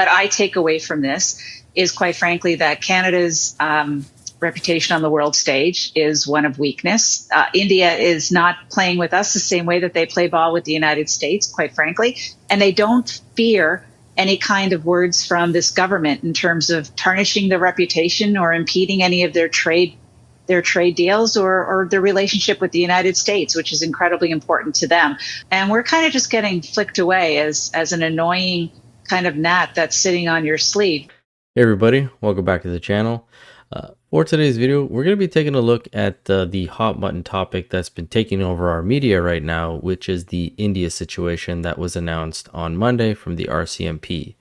What I take away from this is, quite frankly, that Canada's reputation on the world stage is one of weakness. India is not playing with us the same way that they play ball with the United States, quite frankly, and they don't fear any kind of words from this government in terms of tarnishing their reputation or impeding any of their trade deals or their relationship with the United States, which is incredibly important to them. And we're kind of just getting flicked away as an annoying kind of gnat that's sitting on your sleeve. Hey everybody, welcome back to the channel. For today's video, we're going to be taking a look at the hot button topic that's been taking over our media right now, which is the India situation that was announced on Monday from the RCMP.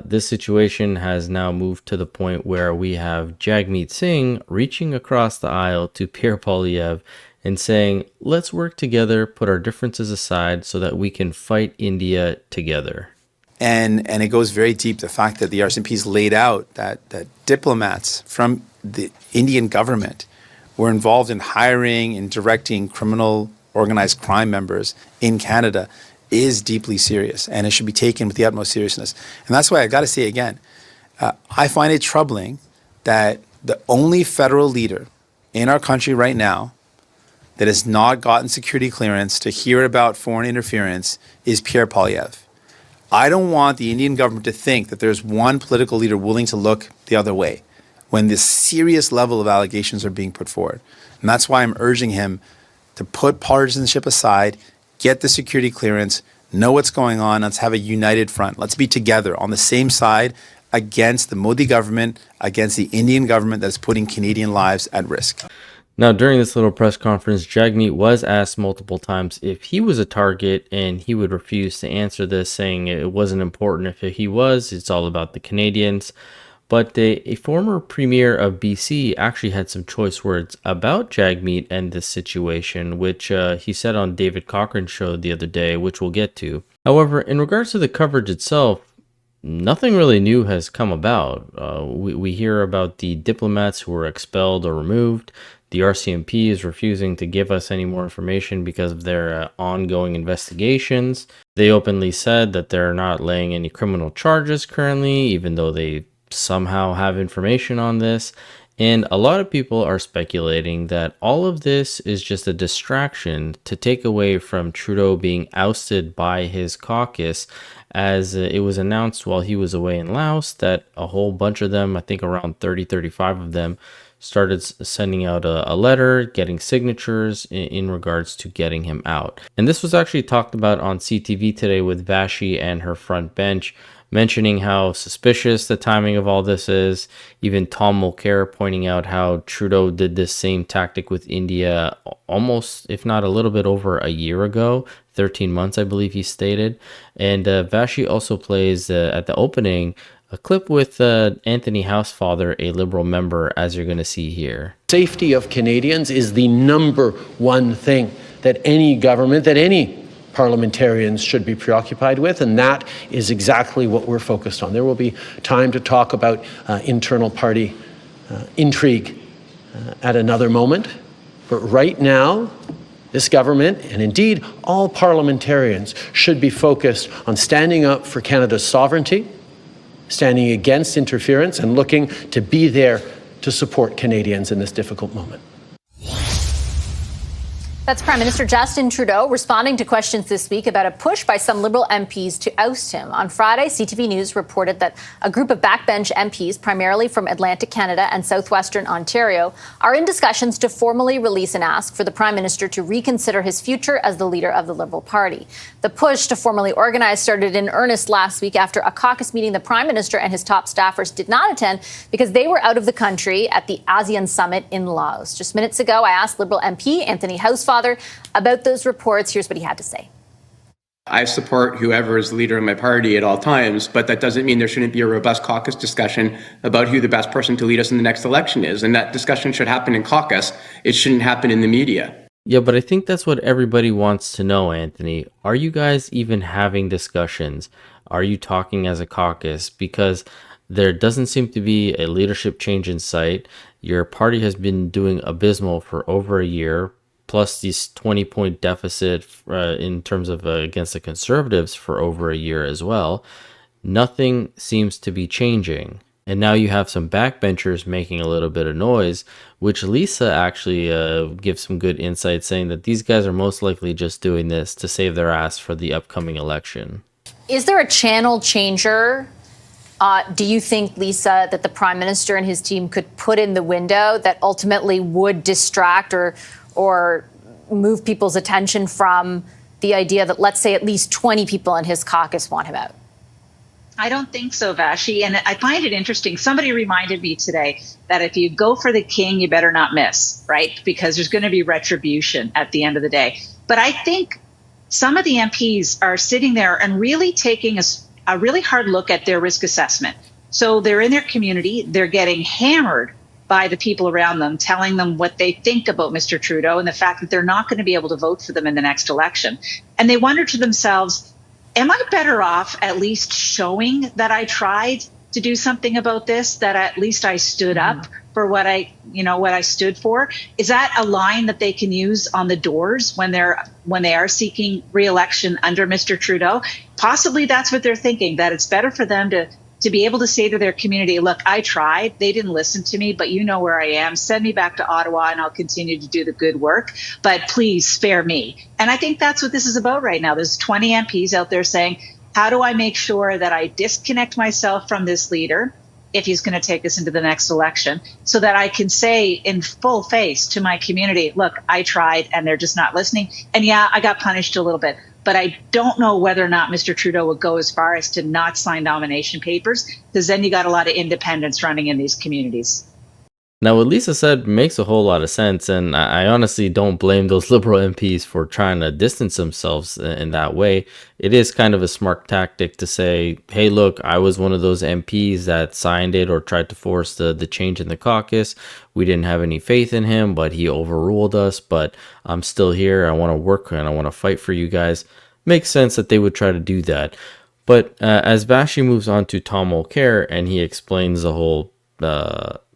This situation has now moved to the point where we have Jagmeet Singh reaching across the aisle to Pierre Poilievre and saying, let's work together, put our differences aside so that we can fight India together. And it goes very deep, the fact that the RCMP's laid out that diplomats from the Indian government were involved in hiring and directing criminal organized crime members in Canada is deeply serious, and it should be taken with the utmost seriousness. And that's why I got to say again, I find it troubling that the only federal leader in our country right now that has not gotten security clearance to hear about foreign interference is Pierre Poilievre. I don't want the Indian government to think that there's one political leader willing to look the other way when this serious level of allegations are being put forward. And that's why I'm urging him to put partisanship aside, get the security clearance, know what's going on. Let's have a united front. Let's be together on the same side against the Modi government, against the Indian government that's putting Canadian lives at risk. Now, during this little press conference, Jagmeet was asked multiple times if he was a target, and he would refuse to answer this, saying it wasn't important if he was, it's all about the Canadians. But a former premier of BC actually had some choice words about Jagmeet and this situation, which he said on David Cochran's show the other day, which we'll get to. However, in regards to the coverage itself, nothing really new has come about. We hear about the diplomats who were expelled or removed. The RCMP is refusing to give us any more information because of their ongoing investigations. They openly said that they're not laying any criminal charges currently, even though they somehow have information on this. And a lot of people are speculating that all of this is just a distraction to take away from Trudeau being ousted by his caucus, as it was announced while he was away in Laos that a whole bunch of them, I think around 35 of them, started sending out a letter, getting signatures in regards to getting him out. And this was actually talked about on CTV today with Vashi and her front bench, mentioning how suspicious the timing of all this is. Even Tom Mulcair pointing out how Trudeau did this same tactic with India almost, if not a little bit over a year ago, 13 months, I believe he stated. And Vashi also plays at the opening a clip with Anthony Housefather, a Liberal member, as you're going to see here. Safety of Canadians is the number one thing that any government, that any parliamentarians should be preoccupied with, and that is exactly what we're focused on. There will be time to talk about internal party intrigue at another moment, but right now, this government, and indeed all parliamentarians, should be focused on standing up for Canada's sovereignty, standing against interference, and looking to be there to support Canadians in this difficult moment. That's Prime Minister Justin Trudeau responding to questions this week about a push by some Liberal MPs to oust him. On Friday, CTV News reported that a group of backbench MPs, primarily from Atlantic Canada and southwestern Ontario, are in discussions to formally release and ask for the Prime Minister to reconsider his future as the leader of the Liberal Party. The push to formally organize started in earnest last week after a caucus meeting the Prime Minister and his top staffers did not attend because they were out of the country at the ASEAN summit in Laos. Just minutes ago, I asked Liberal MP Anthony Housefather about those reports. Here's what he had to say. I support whoever is the leader of my party at all times, but that doesn't mean there shouldn't be a robust caucus discussion about who the best person to lead us in the next election is. And that discussion should happen in caucus. It shouldn't happen in the media. Yeah, but I think that's what everybody wants to know, Anthony. Are you guys even having discussions? Are you talking as a caucus? Because there doesn't seem to be a leadership change in sight. Your party has been doing abysmal for over a year, plus this 20-point deficit in terms of against the Conservatives for over a year as well. nothing seems to be changing. And now you have some backbenchers making a little bit of noise, which Lisa actually gives some good insight, saying that these guys are most likely just doing this to save their ass for the upcoming election. Is there a channel changer, do you think, Lisa, that the Prime Minister and his team could put in the window that ultimately would distract or move people's attention from the idea that, let's say, at least 20 people in his caucus want him out? I don't think so, Vashi. And I find it interesting. Somebody reminded me today that if you go for the king, you better not miss, right? Because there's going to be retribution at the end of the day. But I think some of the MPs are sitting there and really taking a really hard look at their risk assessment. So they're in their community. They're getting hammered by the people around them, telling them what they think about Mr. Trudeau and the fact that they're not going to be able to vote for them in the next election. And they wonder to themselves, am I better off at least showing that I tried to do something about this, that at least I stood up for what I stood for? Is that a line that they can use on the doors when they are seeking re-election under Mr. Trudeau? Possibly that's what they're thinking, that it's better for them to be able to say to their community, look, I tried, they didn't listen to me, but you know where I am. Send me back to Ottawa and I'll continue to do the good work, but please spare me. And I think that's what this is about right now. There's 20 MPs out there saying, how do I make sure that I disconnect myself from this leader if he's going to take us into the next election, so that I can say in full face to my community, look, I tried and they're just not listening. And yeah, I got punished a little bit. But I don't know whether or not Mr. Trudeau would go as far as to not sign nomination papers, because then you got a lot of independents running in these communities. Now, what Lisa said makes a whole lot of sense, and I honestly don't blame those Liberal MPs for trying to distance themselves in that way. It is kind of a smart tactic to say, hey, look, I was one of those MPs that signed it or tried to force the change in the caucus. We didn't have any faith in him, but he overruled us, but I'm still here. I want to work and I want to fight for you guys. Makes sense that they would try to do that. But as Vashi moves on to Tom Mulcair and he explains the whole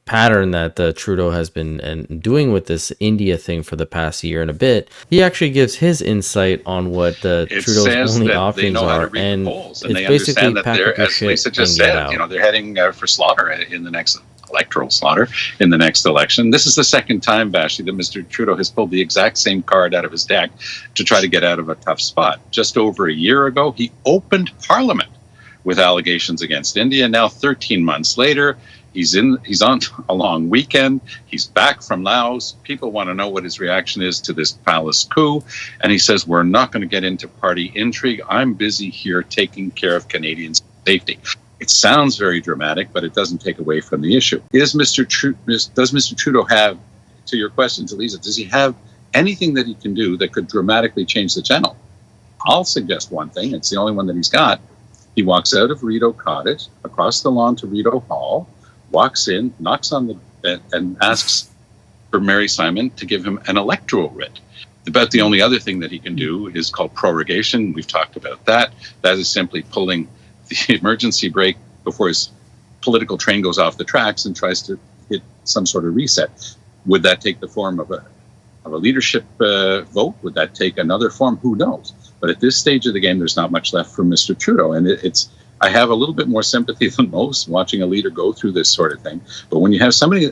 pattern that Trudeau has been doing with this India thing for the past year and a bit, he actually gives his insight on what Trudeau's only options are, and it's they basically understand that pack they're, up your as shit Lisa just and get said, out. they're heading for slaughter in the next electoral slaughter in the next election. This is the second time, Vashi, that Mr. Trudeau has pulled the exact same card out of his deck to try to get out of a tough spot. Just over a year ago, he opened Parliament with allegations against India. Now, 13 months later, he's on a long weekend. He's back from Laos. People want to know what his reaction is to this palace coup. And he says, we're not going to get into party intrigue. I'm busy here taking care of Canadians' safety. It sounds very dramatic, but it doesn't take away from the issue. Does Mr. Trudeau have, to your question, to Lisa, does he have anything that he can do that could dramatically change the channel? I'll suggest one thing. It's the only one that he's got. He walks out of Rideau Cottage, across the lawn to Rideau Hall, walks in, knocks on the bed, and asks for Mary Simon to give him an electoral writ. About the only other thing that he can do is called prorogation. We've talked about that. That is simply pulling the emergency brake before his political train goes off the tracks and tries to hit some sort of reset. Would that take the form of a leadership vote? Would that take another form? Who knows? But at this stage of the game, there's not much left for Mr. Trudeau. And I have a little bit more sympathy than most watching a leader go through this sort of thing. But when you have somebody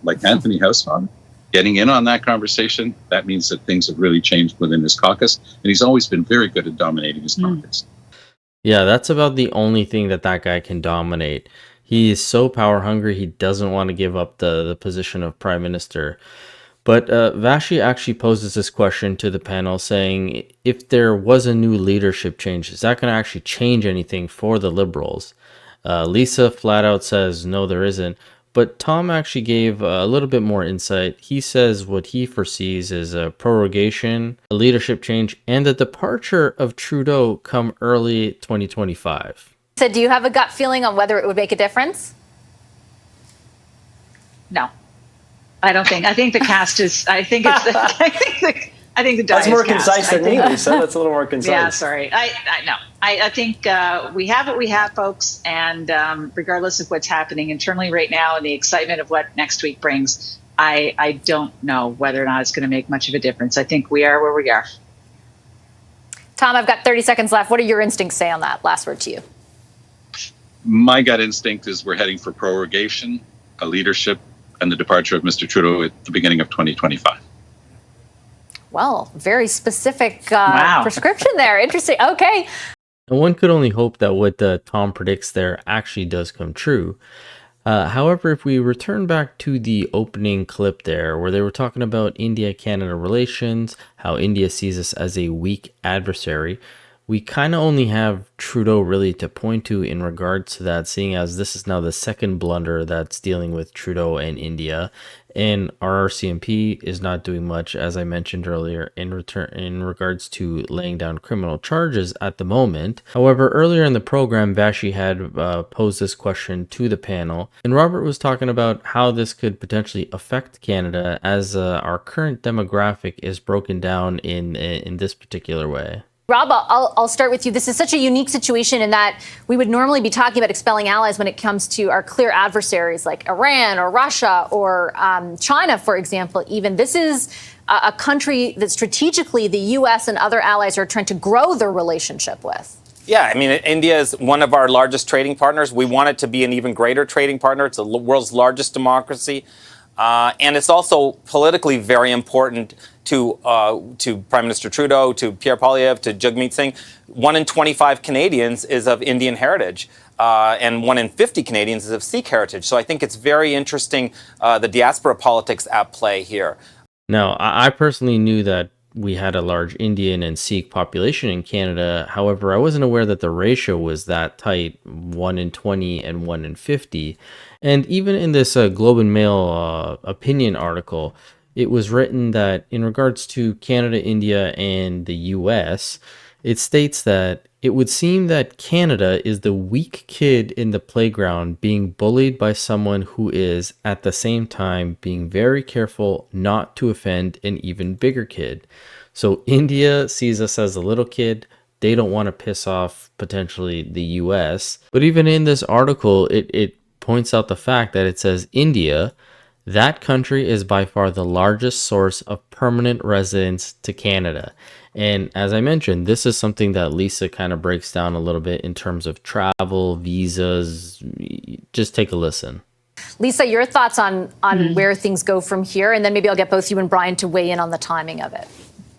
like Anthony Housefather getting in on that conversation, that means that things have really changed within his caucus. And he's always been very good at dominating his caucus. Yeah, that's about the only thing that guy can dominate. He is so power hungry, he doesn't want to give up the position of prime minister. But Vashi actually poses this question to the panel saying, if there was a new leadership change, is that going to actually change anything for the Liberals? Lisa flat out says, no, there isn't. But Tom actually gave a little bit more insight. He says what he foresees is a prorogation, a leadership change, and the departure of Trudeau come early 2025. So do you have a gut feeling on whether it would make a difference? No, I don't think. I think the cast is. I think it's. I think the That's more cast. concise than me, Lisa. That's a little more concise. Yeah, sorry. I know. I think we have what we have, folks, and regardless of what's happening internally right now and the excitement of what next week brings, I don't know whether or not it's going to make much of a difference. I think we are where we are. Tom, I've got 30 seconds left. What do your instincts say on that? Last word to you. My gut instinct is we're heading for prorogation, a leadership, and the departure of Mr. Trudeau at the beginning of 2025. Well, very specific Wow. prescription there. Interesting. Okay. And one could only hope that what Tom predicts there actually does come true. However, if we return back to the opening clip there, where they were talking about India-Canada relations, how India sees us as a weak adversary, we kind of only have Trudeau really to point to in regards to that, seeing as this is now the second blunder that's dealing with Trudeau and India. And our RCMP is not doing much, as I mentioned earlier, in regards to laying down criminal charges at the moment. However, earlier in the program, Vashi had posed this question to the panel, and Robert was talking about how this could potentially affect Canada as our current demographic is broken down in this particular way. Rob, I'll start with you. This is such a unique situation in that we would normally be talking about expelling allies when it comes to our clear adversaries like Iran or Russia or China, for example. Even this is a country that strategically the U.S. and other allies are trying to grow their relationship with. Yeah, I mean, India is one of our largest trading partners. We want it to be an even greater trading partner. It's the world's largest democracy. And it's also politically very important to Prime Minister Trudeau, to Pierre Poilievre, to Jagmeet Singh. 1 in 25 Canadians is of Indian heritage, and 1 in 50 Canadians is of Sikh heritage. So I think it's very interesting, the diaspora politics at play here. Now, I personally knew that we had a large Indian and Sikh population in Canada. However, I wasn't aware that the ratio was that tight, 1 in 20 and 1 in 50. And even in this Globe and Mail opinion article, it was written that in regards to Canada, India, and the US, it states that it would seem that Canada is the weak kid in the playground being bullied by someone who is, at the same time, being very careful not to offend an even bigger kid. So India sees us as a little kid. They don't want to piss off potentially the US. But even in this article, it points out the fact that it says India, that country is by far the largest source of permanent residents to Canada. And as I mentioned, this is something that Lisa kind of breaks down a little bit in terms of travel, visas. Just take a listen. Lisa, your thoughts on where things go from here, and then maybe I'll get both you and Brian to weigh in on the timing of it.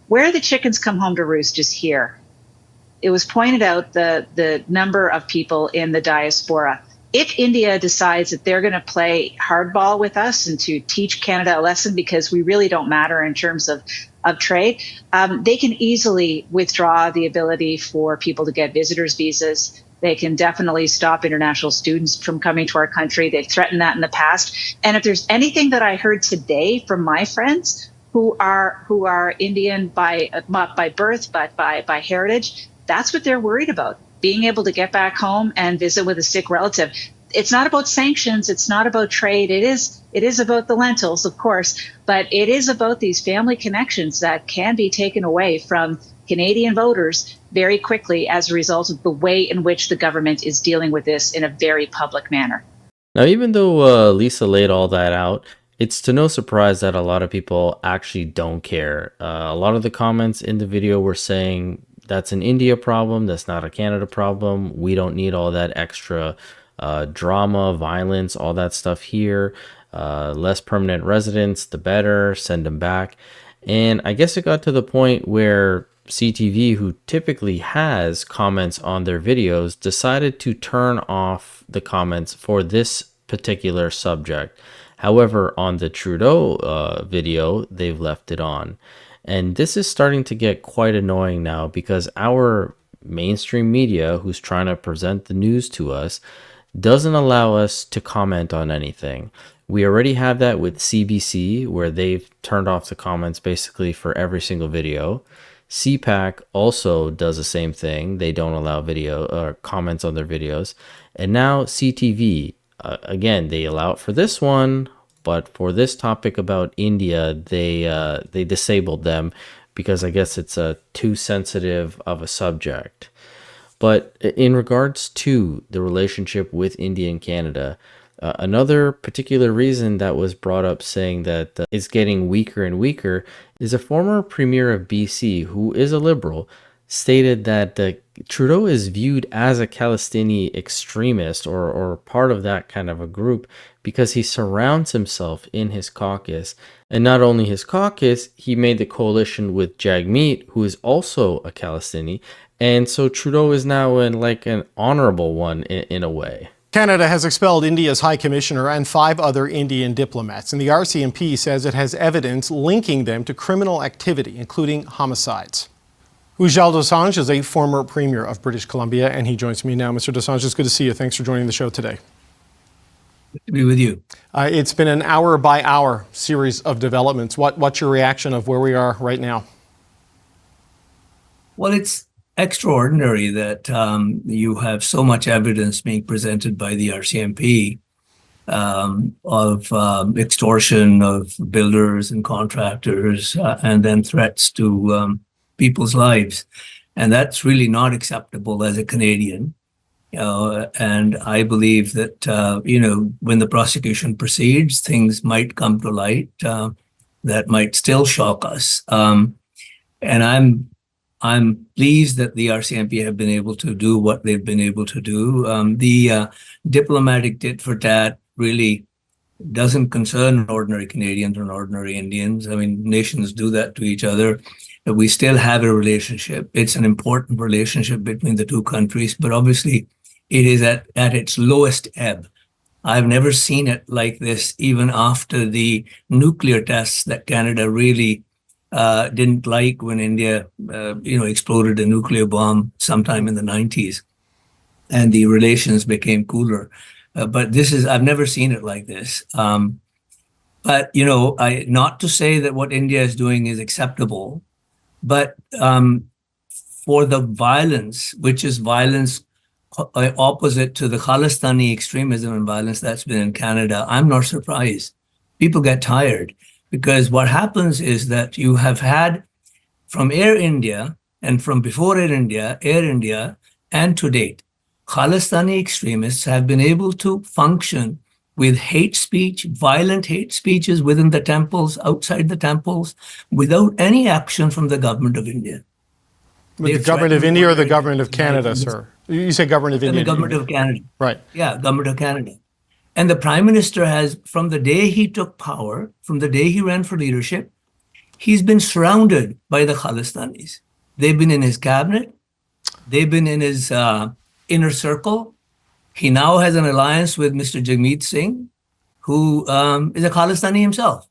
Where the chickens come home to roost is here. It was pointed out the number of people in the diaspora. If India decides that they're going to play hardball with us and to teach Canada a lesson because we really don't matter in terms of trade, they can easily withdraw the ability for people to get visitors visas. They can definitely stop international students from coming to our country. They've threatened that in the past. And if there's anything that I heard today from my friends who are Indian not by birth but by heritage, that's what they're worried about. Being able to get back home and visit with a sick relative. It's not about sanctions. It's not about trade. It is about the lentils, of course, but it is about these family connections that can be taken away from Canadian voters very quickly as a result of the way in which the government is dealing with this in a very public manner. Now, even though Lisa laid all that out, it's to no surprise that a lot of people actually don't care. A lot of the comments in the video were saying, that's an India problem. That's not a Canada problem. We don't need all that extra drama, violence, all that stuff here. Less permanent residents, the better. Send them back. And I guess it got to the point where CTV, who typically has comments on their videos, decided to turn off the comments for this particular subject. However, on the Trudeau video, they've left it on. And this is starting to get quite annoying now because our mainstream media, who's trying to present the news to us, doesn't allow us to comment on anything. We already have that with CBC, where they've turned off the comments basically for every single video. CPAC also does the same thing. They don't allow video or comments on their videos. And now CTV, again, they allow it for this one, but for this topic about India, they disabled them because I guess it's too sensitive of a subject. But in regards to the relationship with India and Canada, another particular reason that was brought up saying that it's getting weaker and weaker is a former premier of BC, who is a Liberal, stated that Trudeau is viewed as a Khalistini extremist or part of that kind of a group because he surrounds himself in his caucus. And not only his caucus, he made the coalition with Jagmeet, who is also a Khalistini. And so Trudeau is now in like an honorable one in a way. Canada has expelled India's High Commissioner and 5 other Indian diplomats, and the RCMP says it has evidence linking them to criminal activity, including homicides. Ujjal Dosanjh is a former Premier of British Columbia, and he joins me now. Mr. Dosanjh, it's good to see you. Thanks for joining the show today. Good to be with you. It's been an hour-by-hour series of developments. What's your reaction of where we are right now? Well, it's extraordinary that you have so much evidence being presented by the RCMP of extortion of builders and contractors and then threats to people's lives. And that's really not acceptable as a Canadian. And I believe that, when the prosecution proceeds, things might come to light that might still shock us. And I'm pleased that the RCMP have been able to do what they've been able to do. The diplomatic tit for tat really doesn't concern ordinary Canadians and ordinary Indians. I mean, nations do that to each other. We still have a relationship. It's an important relationship between the two countries, but obviously it is at its lowest ebb. I've never seen it like this, even after the nuclear tests that Canada really didn't like when India, exploded a nuclear bomb sometime in the 90s, and the relations became cooler. But I've never seen it like this. But not to say that what India is doing is acceptable, but for the violence, which is violence opposite to the Khalistani extremism and violence that's been in Canada, I'm not surprised. People get tired. Because what happens is that you have had from Air India and from before Air India, and to date, Khalistani extremists have been able to function with hate speech, violent hate speeches within the temples, outside the temples, without any action from the government of India. The government of India or the government of Canada, sir? You say government of India. The government of Canada. Right. Yeah, government of Canada. And the Prime Minister has, from the day he took power, from the day he ran for leadership, he's been surrounded by the Khalistanis. They've been in his cabinet. They've been in his inner circle. He now has an alliance with Mr. Jagmeet Singh, who is a Khalistani himself.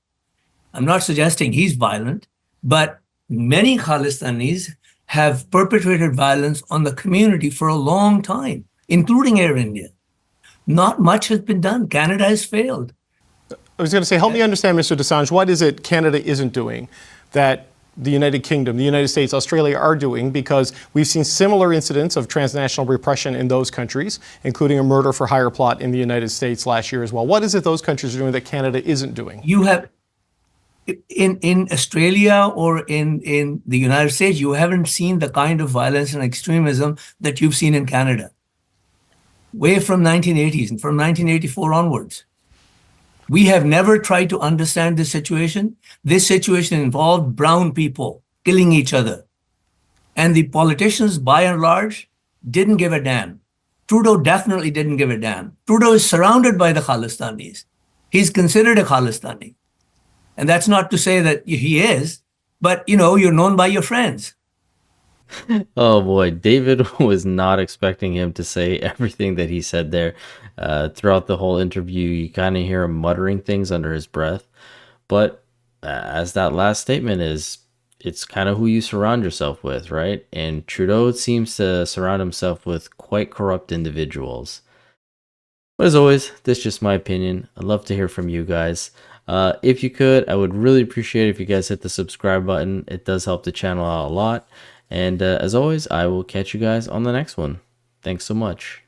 I'm not suggesting he's violent, but many Khalistanis have perpetrated violence on the community for a long time, including Air India. Not much has been done. Canada has failed. I was going to say, help me understand, Mr. Dosanjh, what is it Canada isn't doing that the United Kingdom, the United States, Australia are doing? Because we've seen similar incidents of transnational repression in those countries, including a murder for hire plot in the United States last year as well. What is it those countries are doing that Canada isn't doing? You have, in Australia or in the United States, you haven't seen the kind of violence and extremism that you've seen in Canada. Way from 1980s and from 1984 onwards. We have never tried to understand this situation. This situation involved brown people killing each other. And the politicians, by and large, didn't give a damn. Trudeau definitely didn't give a damn. Trudeau is surrounded by the Khalistanis. He's considered a Khalistani. And that's not to say that he is, but you're known by your friends. Oh boy, David was not expecting him to say everything that he said there. Throughout the whole interview, you kind of hear him muttering things under his breath. But as that last statement is, it's kind of who you surround yourself with, right? And Trudeau seems to surround himself with quite corrupt individuals. But as always, this is just my opinion. I'd love to hear from you guys. If you could, I would really appreciate it if you guys hit the subscribe button. It does help the channel out a lot. And as always, I will catch you guys on the next one. Thanks so much.